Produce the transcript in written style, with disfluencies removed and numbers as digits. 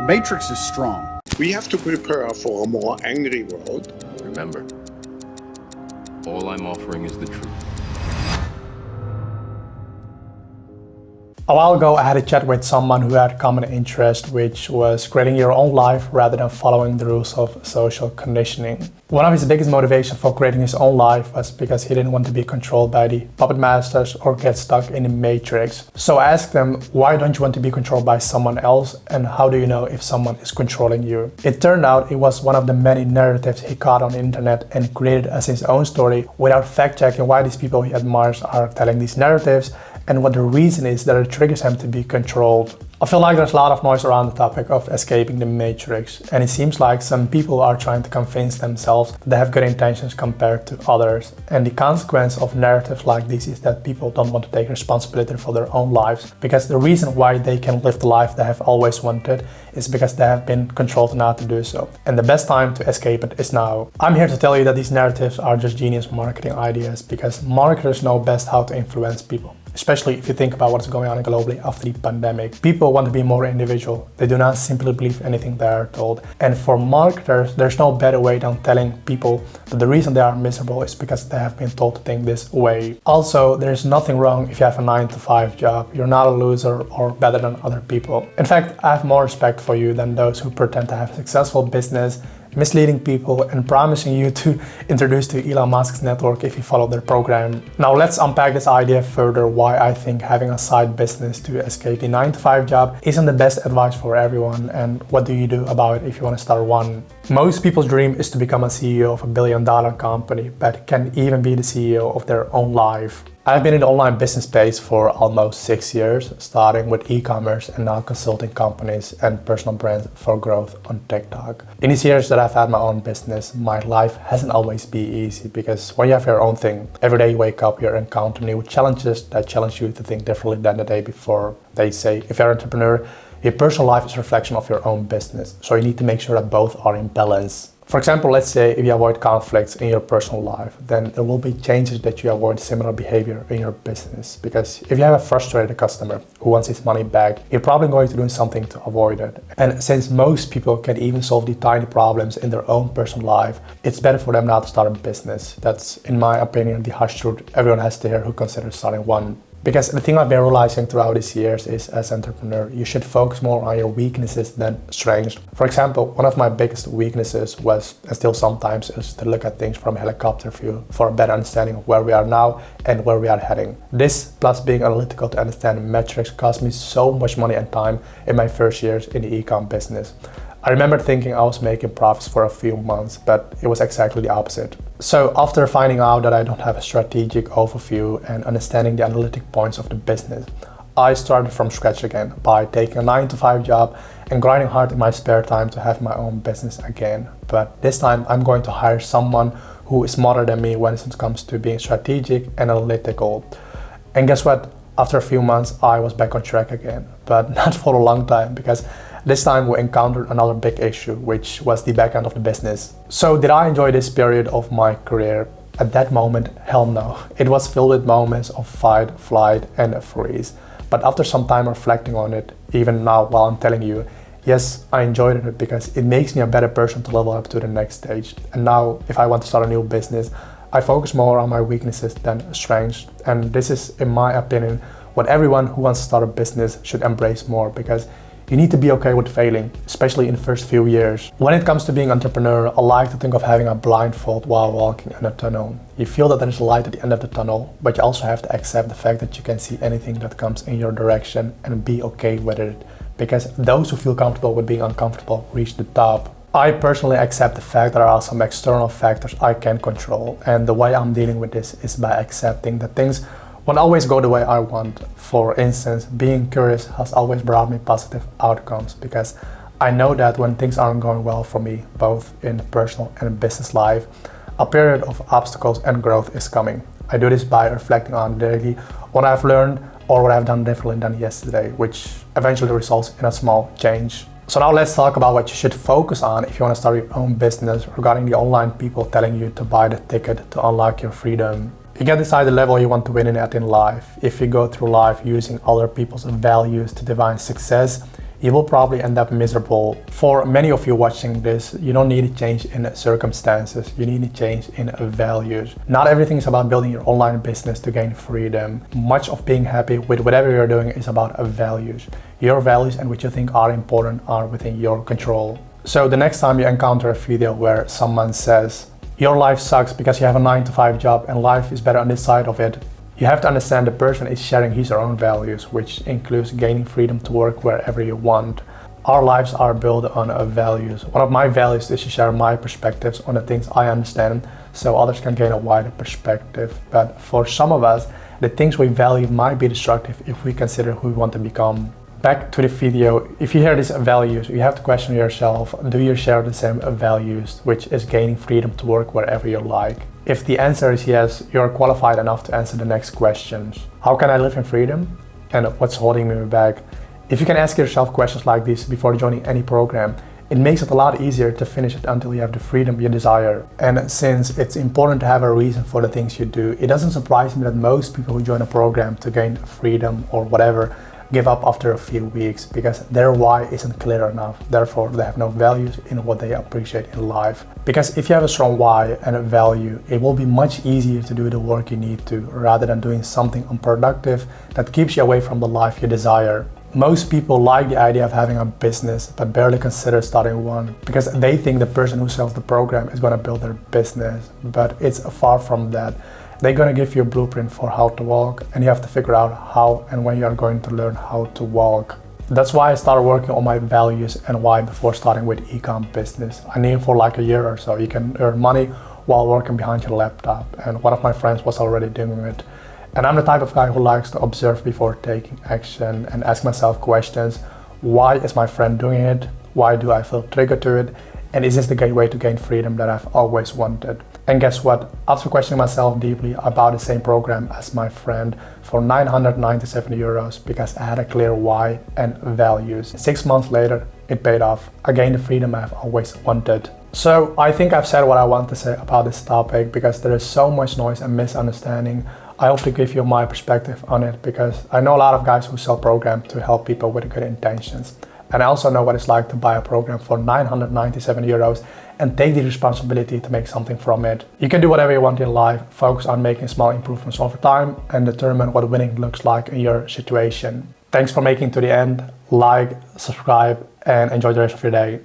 matrix is strong. We have to prepare for a more angry world. Remember, all I'm offering is the truth. A while ago, I had a chat with someone who had common interest, which was creating your own life rather than following the rules of social conditioning. One of his biggest motivations for creating his own life was because he didn't want to be controlled by the puppet masters or get stuck in the matrix. So I asked him, why don't you want to be controlled by someone else, and how do you know if someone is controlling you? It turned out it was one of the many narratives he caught on the internet and created as his own story without fact-checking why these people he admires are telling these narratives and what the reason is that it triggers him to be controlled. I feel like there's a lot of noise around the topic of escaping the matrix, and it seems like some people are trying to convince themselves that they have good intentions compared to others. And the consequence of narratives like this is that people don't want to take responsibility for their own lives, because the reason why they can live the life they have always wanted is because they have been controlled not to do so. And the best time to escape it is now. I'm here to tell you that these narratives are just genius marketing ideas, because marketers know best how to influence people. Especially if you think about what's going on globally after the pandemic. People want to be more individual. They do not simply believe anything they are told. And for marketers, there's no better way than telling people that the reason they are miserable is because they have been told to think this way. Also, there's nothing wrong if you have a 9-to-5 job. You're not a loser or better than other people. In fact, I have more respect for you than those who pretend to have a successful business, misleading people and promising you to introduce to Elon Musk's network if you follow their program. Now let's unpack this idea further, why I think having a side business to escape the 9-to-5 job isn't the best advice for everyone, and what do you do about it if you want to start one. Most people's dream is to become a CEO of a billion-dollar company, but can even be the CEO of their own life. I've been in the online business space for almost 6 years, starting with e-commerce and now consulting companies and personal brands for growth on TikTok. In these years that I've had my own business, my life hasn't always been easy, because when you have your own thing, every day you wake up, you encounter new challenges that challenge you to think differently than the day before. They say, if you're an entrepreneur, your personal life is a reflection of your own business, so you need to make sure that both are in balance. For example, let's say if you avoid conflicts in your personal life, then there will be changes that you avoid similar behavior in your business. Because if you have a frustrated customer who wants his money back, you're probably going to do something to avoid it. And since most people can even solve the tiny problems in their own personal life, it's better for them not to start a business. That's, in my opinion, the harsh truth everyone has to hear who considers starting one. Because the thing I've been realizing throughout these years is, as an entrepreneur, you should focus more on your weaknesses than strengths. For example, one of my biggest weaknesses was, and still sometimes is, to look at things from a helicopter view for a better understanding of where we are now and where we are heading. This, plus being analytical to understand metrics, cost me so much money and time in my first years in the e-com business. I remember thinking I was making profits for a few months, but it was exactly the opposite. So after finding out that I don't have a strategic overview and understanding the analytic points of the business, I started from scratch again by taking a 9-to-5 job and grinding hard in my spare time to have my own business again. But this time I'm going to hire someone who is smarter than me when it comes to being strategic and analytical. And guess what? After a few months, I was back on track again, but not for a long time, because this time we encountered another big issue, which was the back end of the business. So did I enjoy this period of my career? At that moment, hell no. It was filled with moments of fight, flight, and freeze. But after some time reflecting on it, even now while I'm telling you, yes, I enjoyed it because it makes me a better person to level up to the next stage. And now, if I want to start a new business, I focus more on my weaknesses than strengths. And this is, in my opinion, what everyone who wants to start a business should embrace more, because you need to be okay with failing, especially in the first few years. When it comes to being an entrepreneur, I like to think of having a blindfold while walking in a tunnel. You feel that there is light at the end of the tunnel, but you also have to accept the fact that you can see anything that comes in your direction and be okay with it. Because those who feel comfortable with being uncomfortable reach the top. I personally accept the fact that there are some external factors I can't control, and the way I'm dealing with this is by accepting that things won't always go the way I want. For instance, being curious has always brought me positive outcomes, because I know that when things aren't going well for me, both in personal and business life, a period of obstacles and growth is coming. I do this by reflecting on daily what I've learned or what I've done differently than yesterday, which eventually results in a small change. So now let's talk about what you should focus on if you want to start your own business regarding the online people telling you to buy the ticket to unlock your freedom. You can decide the level you want to win at in life. If you go through life using other people's values to define success, you will probably end up miserable. For many of you watching this, you don't need a change in circumstances, you need a change in values. Not everything is about building your online business to gain freedom. Much of being happy with whatever you're doing is about values. Your values and what you think are important are within your control. So the next time you encounter a video where someone says, your life sucks because you have a 9-to-5 job and life is better on this side of it, you have to understand the person is sharing his or her own values, which includes gaining freedom to work wherever you want. Our lives are built on values. One of my values is to share my perspectives on the things I understand so others can gain a wider perspective. But for some of us, the things we value might be destructive if we consider who we want to become. Back to the video, if you hear these values, you have to question yourself, do you share the same values, which is gaining freedom to work wherever you like? If the answer is yes, you're qualified enough to answer the next questions. How can I live in freedom? And what's holding me back? If you can ask yourself questions like this before joining any program, it makes it a lot easier to finish it until you have the freedom you desire. And since it's important to have a reason for the things you do, it doesn't surprise me that most people who join a program to gain freedom or whatever give up after a few weeks because their why isn't clear enough. Therefore, they have no values in what they appreciate in life. Because if you have a strong why and a value, it will be much easier to do the work you need to rather than doing something unproductive that keeps you away from the life you desire. Most people like the idea of having a business but barely consider starting one because they think the person who sells the program is going to build their business, but it's far from that. They're going to give you a blueprint for how to walk, and you have to figure out how and when you are going to learn how to walk. That's why I started working on my values and why before starting with e-com business. I knew for like a year or so you can earn money while working behind your laptop, and one of my friends was already doing it. And I'm the type of guy who likes to observe before taking action and ask myself questions. Why is my friend doing it? Why do I feel triggered to it? And is this the gateway to gain freedom that I've always wanted? And guess what? After questioning myself deeply about the same program as my friend for 997 euros because I had a clear why and values, 6 months later, it paid off. I gained the freedom I've always wanted. So I think I've said what I want to say about this topic because there is so much noise and misunderstanding. I hope to give you my perspective on it because I know a lot of guys who sell programs to help people with good intentions. And I also know what it's like to buy a program for 997 euros and take the responsibility to make something from it. You can do whatever you want in life, focus on making small improvements over time and determine what winning looks like in your situation. Thanks for making it to the end. Like, subscribe, and enjoy the rest of your day.